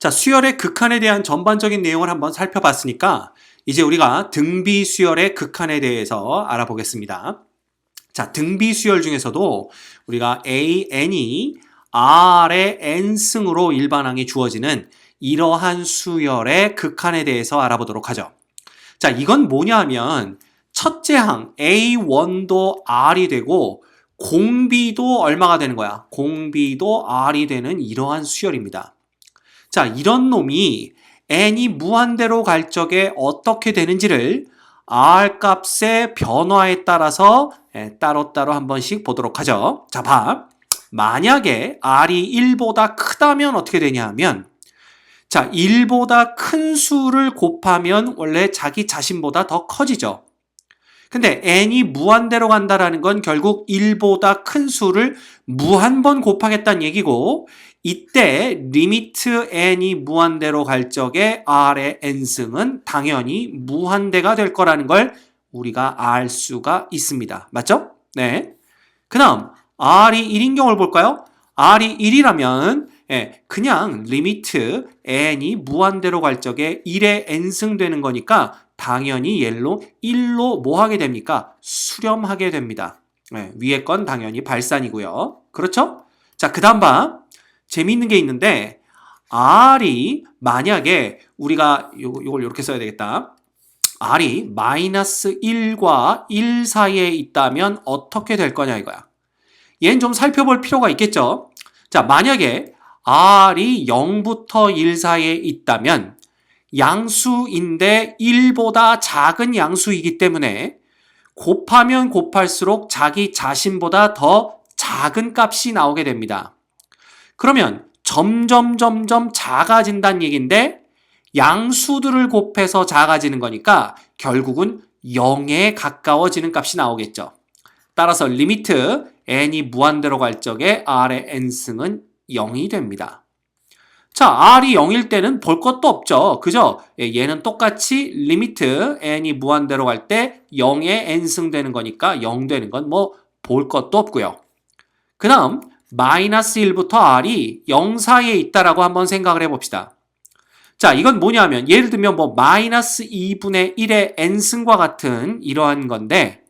자, 수열의 극한에 대한 전반적인 내용을 한번 살펴봤으니까 이제 우리가 등비 수열의 극한에 대해서 알아보겠습니다. 자, 등비 수열 중에서도 우리가 AN이 R의 N승으로 일반항이 주어지는 이러한 수열의 극한에 대해서 알아보도록 하죠. 자, 이건 뭐냐 하면 첫째 항 A1도 R이 되고 공비도 얼마가 되는 거야? 공비도 R이 되는 이러한 수열입니다. 자, 이런 놈이 n이 무한대로 갈 적에 어떻게 되는지를 r 값의 변화에 따라서 따로따로 한 번씩 보도록 하죠. 자, 봐. 만약에 r이 1보다 크다면 어떻게 되냐 하면 자, 1보다 큰 수를 곱하면 원래 자기 자신보다 더 커지죠. 근데 n이 무한대로 간다라는 건 결국 1보다 큰 수를 무한번 곱하겠다는 얘기고 이때 리미트 n이 무한대로 갈 적에 r의 n승은 당연히 무한대가 될 거라는 걸 우리가 알 수가 있습니다. 맞죠? 네. 그 다음 r이 1인 경우를 볼까요? r이 1이라면 그냥 리미트 n이 무한대로 갈 적에 1의 n승 되는 거니까 당연히 얘로 1로 뭐 하게 됩니까? 수렴하게 됩니다. 위에 건 당연히 발산이고요. 그렇죠? 자, 그 다음 봐. 재미있는 게 있는데 R이 만약에 우리가 요걸 이렇게 써야 되겠다. R이 마이너스 1과 1 사이에 있다면 어떻게 될 거냐 이거야. 얘는 좀 살펴볼 필요가 있겠죠. 자, 만약에 R이 0부터 1 사이에 있다면 양수인데 1보다 작은 양수이기 때문에 곱하면 곱할수록 자기 자신보다 더 작은 값이 나오게 됩니다. 그러면 점점 작아진다는 얘기인데 양수들을 곱해서 작아지는 거니까 결국은 0에 가까워지는 값이 나오겠죠. 따라서 리미트 n이 무한대로 갈 적에 r의 n승은 0이 됩니다. 자, r이 0일 때는 볼 것도 없죠. 그죠? 얘는 똑같이 리미트 n이 무한대로 갈 때 0의 n승 되는 거니까 0 되는 건 뭐 볼 것도 없고요. 그 다음 마이너스 1부터 r이 0 사이에 있다라고 한번 생각을 해봅시다. 자, 이건 뭐냐면 예를 들면 뭐 마이너스 2분의 1의 n승과 같은 이러한 건데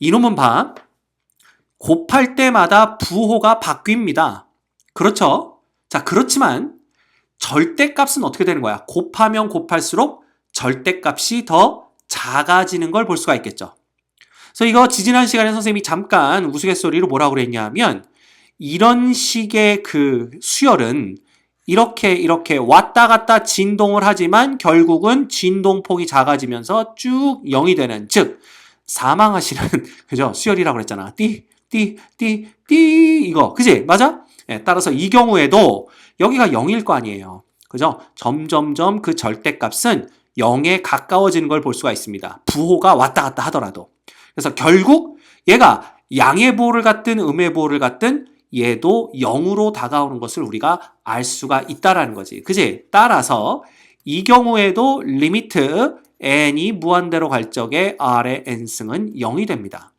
이놈은 봐. 곱할 때마다 부호가 바뀝니다. 그렇죠? 자, 그렇지만 절대값은 어떻게 되는 거야? 곱하면 곱할수록 절대값이 더 작아지는 걸 볼 수가 있겠죠. 그래서 이거 지지난 시간에 선생님이 잠깐 우스갯소리로 뭐라고 그랬냐 하면 이런 식의 그 수열은 이렇게 왔다 갔다 진동을 하지만 결국은 진동폭이 작아지면서 쭉 0이 되는, 즉 사망하시는 그죠? 수열이라고 그랬잖아. 띠 이거 그지? 맞아? 따라서 이 경우에도 여기가 0일 거 아니에요. 그죠? 점점점 그 절대값은 0에 가까워지는 걸 볼 수가 있습니다. 부호가 왔다 갔다 하더라도. 그래서 결국 얘가 양의 부호를 갖든 음의 부호를 갖든 얘도 0으로 다가오는 것을 우리가 알 수가 있다라는 거지. 그지? 따라서 이 경우에도 리미트 n이 무한대로 갈 적에 r의 n승은 0이 됩니다.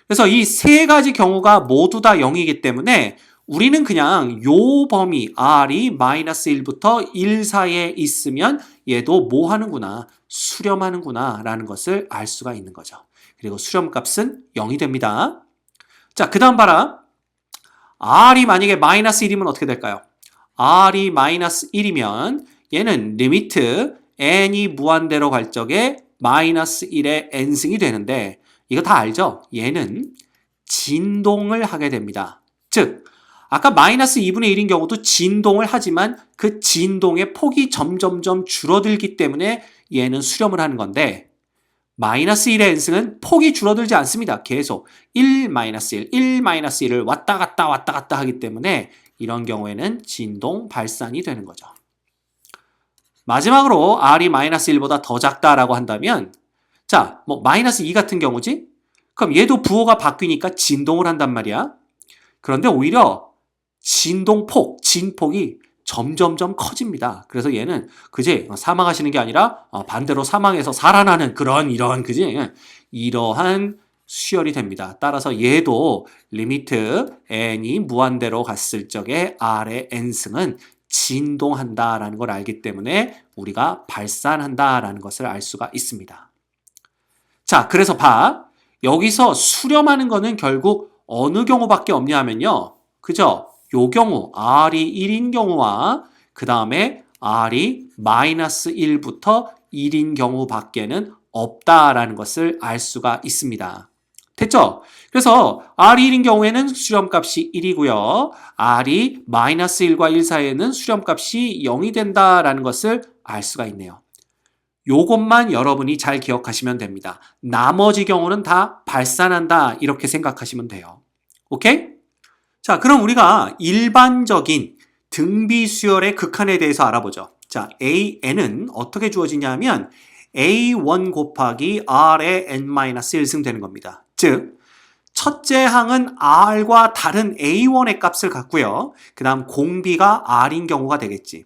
그래서 이 세 가지 경우가 모두 다 0이기 때문에 우리는 그냥 요 범위 r이 마이너스 1부터 1 사이에 있으면 얘도 뭐 하는구나, 수렴하는구나 라는 것을 알 수가 있는 거죠. 그리고 수렴값은 0이 됩니다. 자, 그 다음 봐라. r이 만약에 마이너스 1이면 어떻게 될까요? r이 마이너스 1이면 얘는 리미트 n이 무한대로 갈 적에 마이너스 1의 n승이 되는데 이거 다 알죠? 얘는 진동을 하게 됩니다. 즉 아까 마이너스 2분의 1인 경우도 진동을 하지만 그 진동의 폭이 점점점 줄어들기 때문에 얘는 수렴을 하는 건데 마이너스 1의 n승은 폭이 줄어들지 않습니다. 계속 1, 1을 왔다 갔다 하기 때문에 이런 경우에는 진동 발산이 되는 거죠. 마지막으로 r이 마이너스 1보다 더 작다라고 한다면 자, 뭐 마이너스 2 같은 경우지? 그럼 얘도 부호가 바뀌니까 진동을 한단 말이야. 그런데 오히려 진동폭, 진폭이 점점점 커집니다. 그래서 얘는 그지 사망하시는 게 아니라 반대로 사망해서 살아나는 이런 그지 이러한 수열이 됩니다. 따라서 얘도 리미트 n이 무한대로 갔을 적에 r의 n승은 진동한다라는 걸 알기 때문에 우리가 발산한다라는 것을 알 수가 있습니다. 자, 그래서 봐. 여기서 수렴하는 거는 결국 어느 경우밖에 없냐 하면요. 그죠? 요 경우 R이 1인 경우와 그 다음에 R이 마이너스 1부터 1인 경우밖에는 없다라는 것을 알 수가 있습니다. 됐죠? 그래서 R이 1인 경우에는 수렴값이 1이고요. R이 마이너스 1과 1 사이에는 수렴값이 0이 된다라는 것을 알 수가 있네요. 요것만 여러분이 잘 기억하시면 됩니다. 나머지 경우는 다 발산한다 이렇게 생각하시면 돼요. 오케이? 자, 그럼 우리가 일반적인 등비수열의 극한에 대해서 알아보죠. 자, AN은 어떻게 주어지냐면 A1 곱하기 R의 N-1승 되는 겁니다. 즉, 첫째 항은 R과 다른 A1의 값을 갖고요. 그 다음 공비가 R인 경우가 되겠지.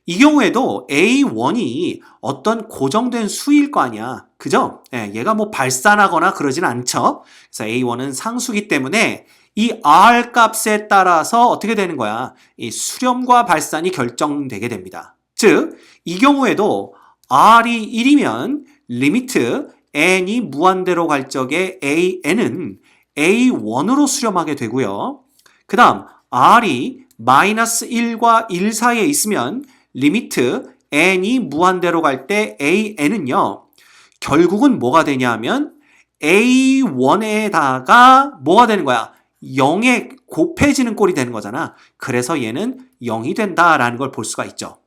이 경우에도 A1이 어떤 고정된 수일 거 아니야. 그죠? 얘가 뭐 발산하거나 그러진 않죠. 그래서 A1은 상수기 때문에 이 R 값에 따라서 어떻게 되는 거야? 이 수렴과 발산이 결정되게 됩니다. 즉, 이 경우에도 R이 1이면 리미트 N이 무한대로 갈 적에 AN은 A1으로 수렴하게 되고요. 그 다음 R이 마이너스 1과 1 사이에 있으면 리미트 N이 무한대로 갈 때 AN은요. 결국은 뭐가 되냐면 A1에다가 뭐가 되는 거야? 0에 곱해지는 꼴이 되는 거잖아. 그래서 얘는 0이 된다라는 걸 볼 수가 있죠.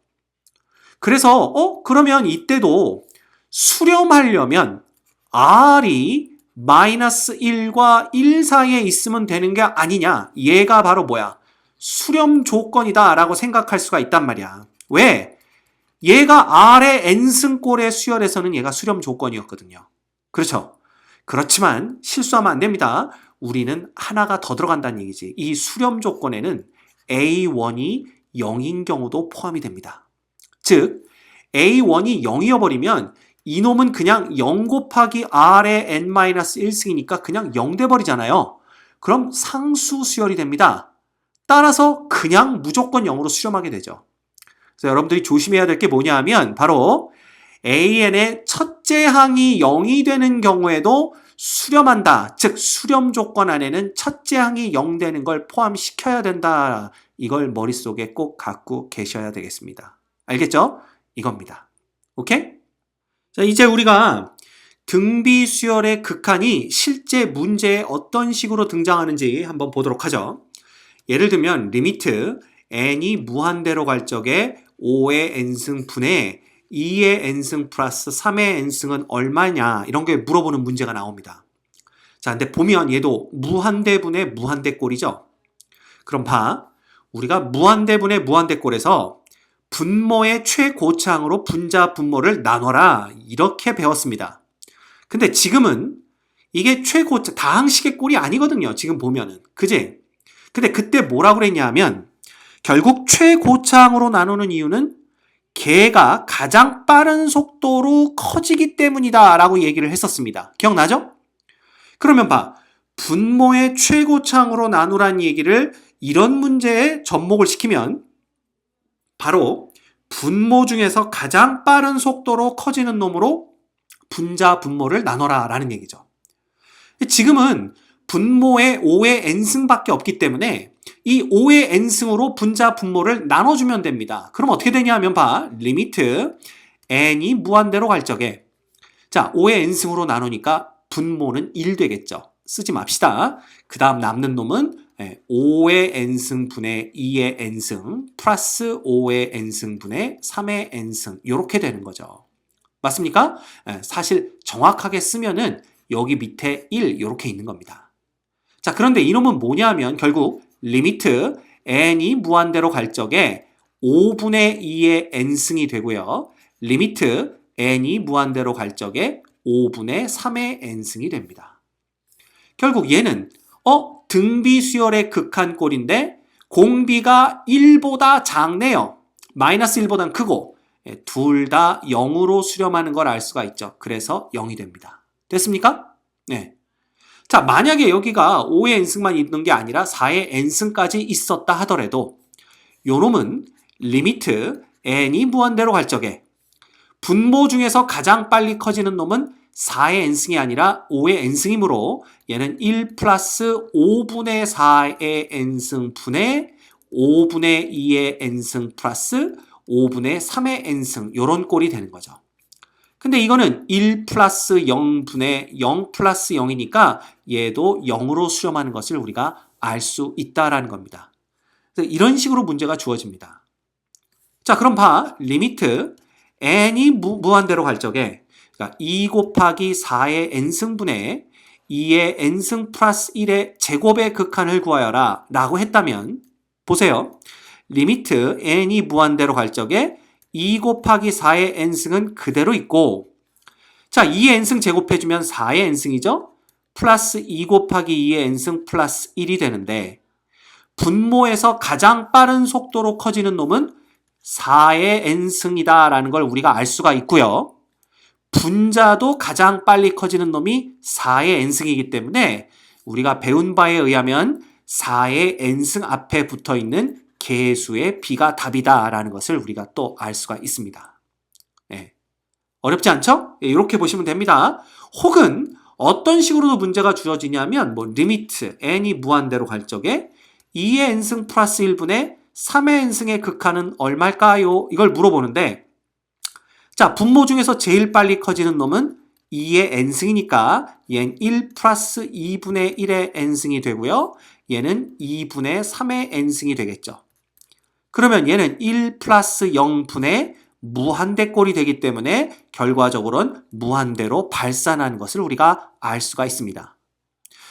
그래서 그러면 이때도 수렴하려면 R이 마이너스 1과 1 사이에 있으면 되는 게 아니냐. 얘가 바로 뭐야? 수렴 조건이다 라고 생각할 수가 있단 말이야. 왜? 얘가 R의 N승꼴의 수열에서는 얘가 수렴 조건이었거든요. 그렇죠? 그렇지만 실수하면 안 됩니다. 우리는 하나가 더 들어간다는 얘기지. 이 수렴 조건에는 A1이 0인 경우도 포함이 됩니다. 즉, A1이 0이어버리면 이놈은 그냥 0 곱하기 R의 N-1승이니까 그냥 0 돼버리잖아요. 그럼 상수 수열이 됩니다. 따라서 그냥 무조건 0으로 수렴하게 되죠. 그래서 여러분들이 조심해야 될 게 뭐냐 하면 바로 AN의 첫째 항이 0이 되는 경우에도 수렴한다. 즉 수렴 조건 안에는 첫째 항이 0 되는 걸 포함시켜야 된다. 이걸 머릿속에 꼭 갖고 계셔야 되겠습니다. 알겠죠? 이겁니다. 오케이? 자, 이제 우리가 등비수열의 극한이 실제 문제에 어떤 식으로 등장하는지 한번 보도록 하죠. 예를 들면 리미트 n이 무한대로 갈 적에 5의 n승 분의 2의 n승 플러스 3의 n승은 얼마냐 이런 게 물어보는 문제가 나옵니다. 자, 근데 보면 얘도 무한대분의 무한대꼴이죠. 그럼 봐. 우리가 무한대분의 무한대꼴에서 분모의 최고차항으로 분자 분모를 나눠라 이렇게 배웠습니다. 근데 지금은 이게 최고차 다항식의 꼴이 아니거든요. 지금 보면은. 그지? 근데 그때 뭐라고 그랬냐면 결국 최고차항으로 나누는 이유는 걔가 가장 빠른 속도로 커지기 때문이다 라고 얘기를 했었습니다. 기억나죠? 그러면 봐. 분모의 최고차항으로 나누란 얘기를 이런 문제에 접목을 시키면 바로 분모 중에서 가장 빠른 속도로 커지는 놈으로 분자 분모를 나눠라 라는 얘기죠. 지금은 분모의 5의 n승밖에 없기 때문에 이 5의 n승으로 분자 분모를 나눠주면 됩니다. 그럼 어떻게 되냐 하면 봐. 리미트 n이 무한대로 갈 적에 자 5의 n승으로 나누니까 분모는 1 되겠죠. 쓰지 맙시다. 그 다음 남는 놈은 5의 n승 분의 2의 n승 플러스 5의 n승 분의 3의 n승 이렇게 되는 거죠. 맞습니까? 사실 정확하게 쓰면은 여기 밑에 1 이렇게 있는 겁니다. 자, 그런데 이놈은 뭐냐 하면 결국 리미트 n이 무한대로 갈 적에 5분의 2의 n승이 되고요. 리미트 n이 무한대로 갈 적에 5분의 3의 n승이 됩니다. 결국 얘는 등비수열의 극한꼴인데 공비가 1보다 작네요. 마이너스 1보다는 크고 둘 다 0으로 수렴하는 걸 알 수가 있죠. 그래서 0이 됩니다. 됐습니까? 네. 자, 만약에 여기가 5의 n승만 있는 게 아니라 4의 n승까지 있었다 하더라도 요 놈은 리미트 n이 무한대로 갈 적에 분모 중에서 가장 빨리 커지는 놈은 4의 n승이 아니라 5의 n승이므로 얘는 1 플러스 5분의 4의 n승 분의 5분의 2의 n승 플러스 5분의 3의 n승 요런 꼴이 되는 거죠. 근데 이거는 1 플러스 0분의 0 플러스 0이니까 얘도 0으로 수렴하는 것을 우리가 알 수 있다라는 겁니다. 그래서 이런 식으로 문제가 주어집니다. 자, 그럼 봐. 리미트 n이 무한대로 갈 적에 그러니까 2 곱하기 4의 n승분의 2의 n승 플러스 1의 제곱의 극한을 구하여라 라고 했다면 보세요. 리미트 n이 무한대로 갈 적에 2 곱하기 4의 n승은 그대로 있고 자, 2의 n승 제곱해주면 4의 n승이죠? 플러스 2 곱하기 2의 n승 플러스 1이 되는데 분모에서 가장 빠른 속도로 커지는 놈은 4의 n승이다 라는 걸 우리가 알 수가 있고요. 분자도 가장 빨리 커지는 놈이 4의 n승이기 때문에 우리가 배운 바에 의하면 4의 n승 앞에 붙어있는 개수의 b가 답이다 라는 것을 우리가 또 알 수가 있습니다. 네. 어렵지 않죠? 네, 이렇게 보시면 됩니다. 혹은 어떤 식으로도 문제가 주어지냐면 리미트 n이 무한대로 갈 적에 2의 n승 플러스 1분의 3의 n승의 극한은 얼마일까요? 이걸 물어보는데 자, 분모 중에서 제일 빨리 커지는 놈은 2의 n승이니까 얘는 1 플러스 2분의 1의 n승이 되고요. 얘는 2분의 3의 n승이 되겠죠. 그러면 얘는 1 플러스 0분의 무한대꼴이 되기 때문에 결과적으로는 무한대로 발산하는 것을 우리가 알 수가 있습니다.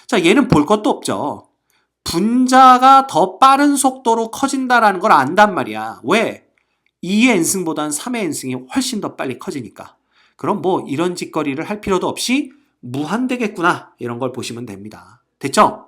자, 얘는 볼 것도 없죠. 분자가 더 빠른 속도로 커진다라는 걸 안단 말이야. 왜? 2의 n승보다는 3의 n승이 훨씬 더 빨리 커지니까. 그럼 이런 짓거리를 할 필요도 없이 무한대겠구나 이런 걸 보시면 됩니다. 됐죠?